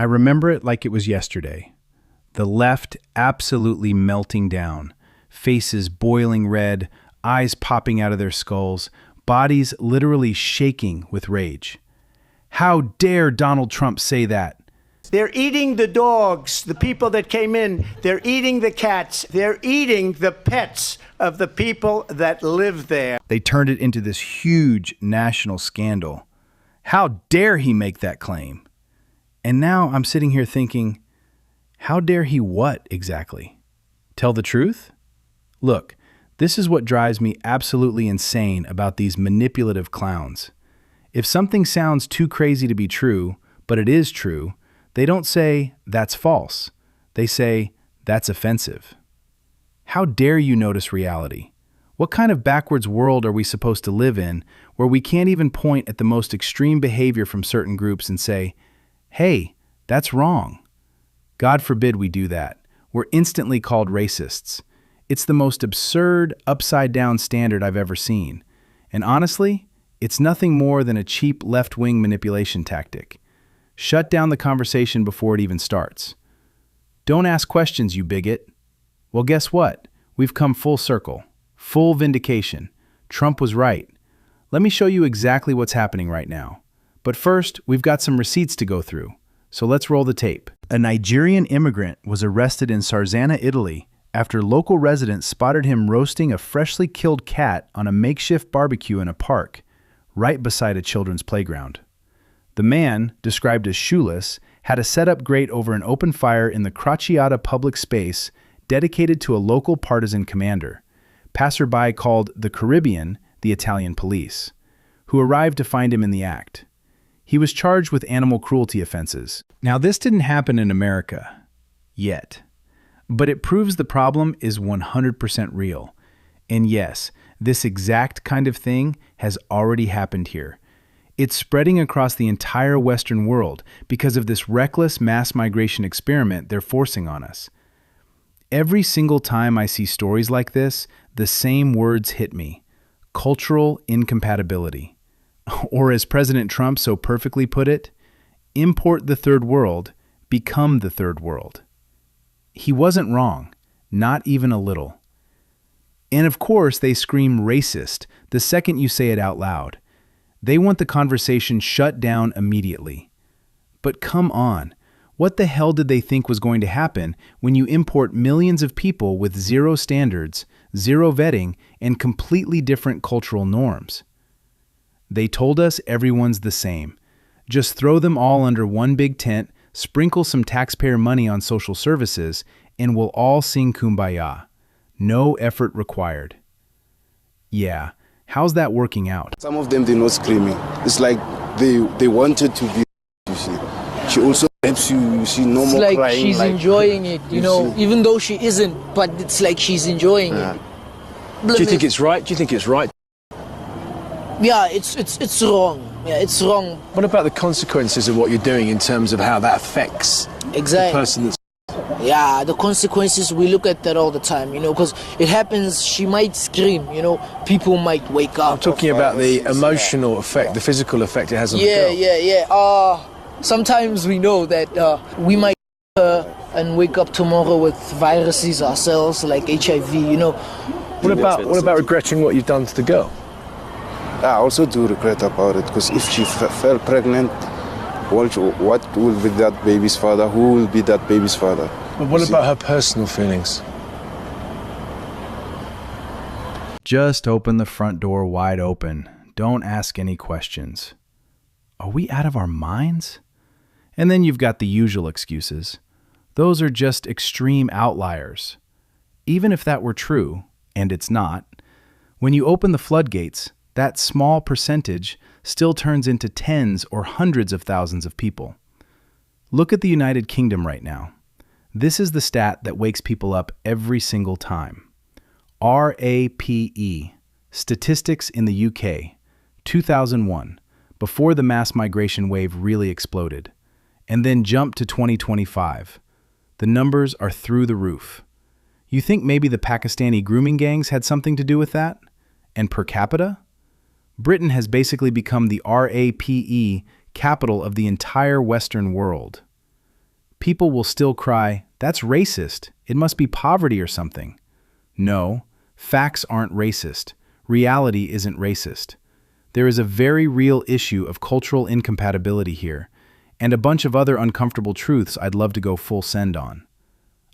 I remember it like it was yesterday. The left absolutely melting down, faces boiling red, eyes popping out of their skulls, bodies literally shaking with rage. How dare Donald Trump say that? They're eating the dogs, the people that came in. They're eating the cats. They're eating the pets of the people that live there. They turned it into this huge national scandal. How dare he make that claim? And now I'm sitting here thinking, how dare he what exactly? Tell the truth? Look, this is what drives me absolutely insane about these manipulative clowns. If something sounds too crazy to be true, but it is true, they don't say, that's false. They say, that's offensive. How dare you notice reality? What kind of backwards world are we supposed to live in where we can't even point at the most extreme behavior from certain groups and say, hey, that's wrong? God forbid we do that. We're instantly called racists. It's the most absurd, upside-down standard I've ever seen. And honestly, it's nothing more than a cheap left-wing manipulation tactic. Shut down the conversation before it even starts. Don't ask questions, you bigot. Well, guess what? We've come full circle. Full vindication. Trump was right. Let me show you exactly what's happening right now. But first, we've got some receipts to go through. So let's roll the tape. A Nigerian immigrant was arrested in Sarzana, Italy, after local residents spotted him roasting a freshly killed cat on a makeshift barbecue in a park, right beside a children's playground. The man, described as shoeless, had a setup grate over an open fire in the Crociata public space dedicated to a local partisan commander. Passerby called the Caribbean the Italian police, who arrived to find him in the act. He was charged with animal cruelty offenses. Now, this didn't happen in America. Yet. But it proves the problem is 100% real. And yes, this exact kind of thing has already happened here. It's spreading across the entire Western world because of this reckless mass migration experiment they're forcing on us. Every single time I see stories like this, the same words hit me: cultural incompatibility. Or as President Trump so perfectly put it, import the third world, become the third world. He wasn't wrong, not even a little. And of course, they scream racist the second you say it out loud. They want the conversation shut down immediately. But come on, what the hell did they think was going to happen when you import millions of people with zero standards, zero vetting, and completely different cultural norms? They told us everyone's the same. Just throw them all under one big tent, sprinkle some taxpayer money on social services, and we'll all sing Kumbaya. No effort required. Yeah, how's that working out? Some of them, they're not screaming. It's like they wanted to be, you see. She also helps you see, no more like crying. She's enjoying it, you know, see. even though she isn't, but it's like she's enjoying it. Do you think it's right? Do you think it's right? Yeah, it's wrong. Yeah, it's wrong. What about the consequences of what you're doing in terms of how that affects the person that's... Yeah, the consequences, we look at that all the time, you know, because it happens, she might scream, you know, people might wake up. I'm talking about the emotional effect, the physical effect it has on the girl. Yeah. Sometimes we know that we might and wake up tomorrow with viruses ourselves, like HIV, you know. What about regretting what you've done to the girl? I also do regret about it, because if she fell pregnant, what will be that baby's father? Who will be that baby's father? But what about her personal feelings? Just open the front door wide open. Don't ask any questions. Are we out of our minds? And then you've got the usual excuses. Those are just extreme outliers. Even if that were true, and it's not, when you open the floodgates, that small percentage still turns into tens or hundreds of thousands of people. Look at the United Kingdom right now. This is the stat that wakes people up every single time. RAPE, Statistics in the UK, 2001, before the mass migration wave really exploded, and then jumped to 2025. The numbers are through the roof. You think maybe the Pakistani grooming gangs had something to do with that? And per capita? Britain has basically become the RAPE capital of the entire Western world. people will still cry, "That's racist. It must be poverty or something." No, facts aren't racist. Reality isn't racist. There is a very real issue of cultural incompatibility here, and a bunch of other uncomfortable truths I'd love to go full send on.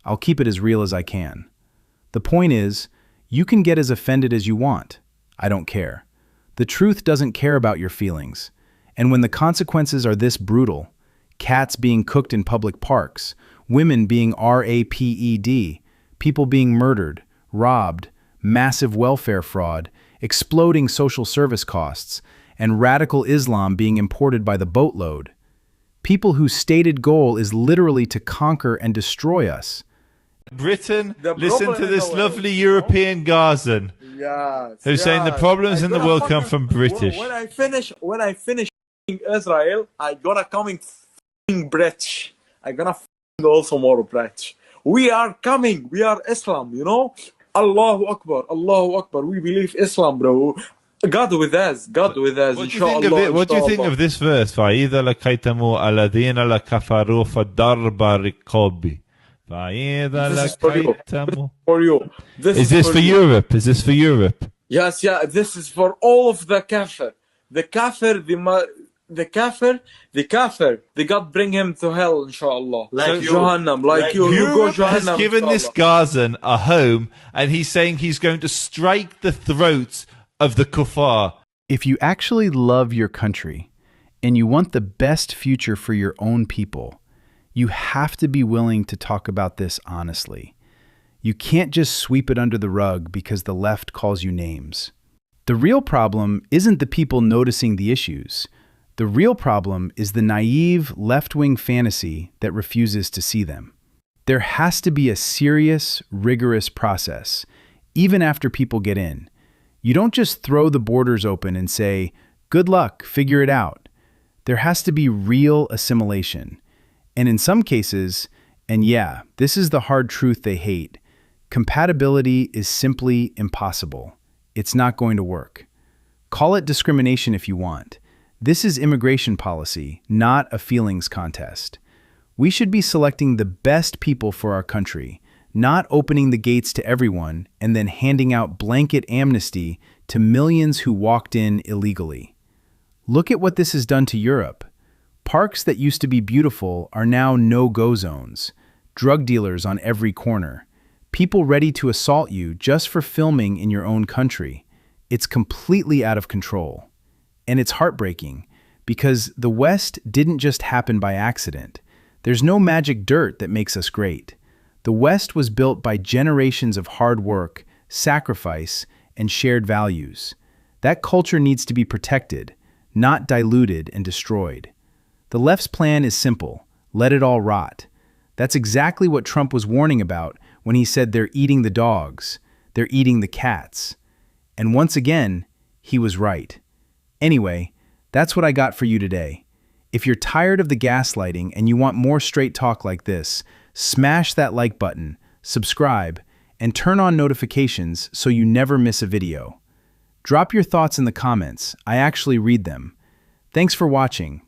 I'll keep it as real as I can. The point is, you can get as offended as you want. I don't care. The truth doesn't care about your feelings. And when the consequences are this brutal, cats being cooked in public parks, women being raped, people being murdered, robbed, massive welfare fraud, exploding social service costs, and radical Islam being imported by the boatload, people whose stated goal is literally to conquer and destroy us. Britain, listen to this lovely European Gazan who's saying the problems in the world come from British. When I finish Israel, I gonna coming British. I gonna also more British. We are coming. We are Islam. You know, Allahu Akbar, Allahu Akbar. We believe Islam, bro. God with us. God with us. What do you think of this verse? فَإِذَا لَكَيْتَمُوا الَّذِينَ لَكَفَرُوا فَضَرْبَ رِقَابِ. This is for you. Is this for Europe? Is this for Europe? Yes, yeah. This is for all of the kafir. The kafir, the kafir. They God bring him to hell, inshallah. Like you. Jahannam, like you. You go Europe Jahannam, has given inshallah. this Gazan a home, and he's saying he's going to strike the throats of the kuffar. If you actually love your country and you want the best future for your own people, you have to be willing to talk about this honestly. You can't just sweep it under the rug because the left calls you names. The real problem isn't the people noticing the issues. The real problem is the naive left-wing fantasy that refuses to see them. There has to be a serious, rigorous process, even after people get in. You don't just throw the borders open and say, "Good luck, figure it out." There has to be real assimilation. And in some cases, and yeah, this is the hard truth they hate, compatibility is simply impossible. It's not going to work. Call it discrimination if you want. This is immigration policy, not a feelings contest. We should be selecting the best people for our country, not opening the gates to everyone and then handing out blanket amnesty to millions who walked in illegally. Look at what this has done to Europe. Parks that used to be beautiful are now no-go zones, drug dealers on every corner, people ready to assault you just for filming in your own country. It's completely out of control. And it's heartbreaking, because the West didn't just happen by accident. There's no magic dirt that makes us great. The West was built by generations of hard work, sacrifice, and shared values. That culture needs to be protected, not diluted and destroyed. The left's plan is simple: let it all rot. That's exactly what Trump was warning about when he said they're eating the dogs, they're eating the cats. And once again, he was right. Anyway, that's what I got for you today. If you're tired of the gaslighting and you want more straight talk like this, smash that like button, subscribe, and turn on notifications so you never miss a video. Drop your thoughts in the comments. I actually read them. Thanks for watching.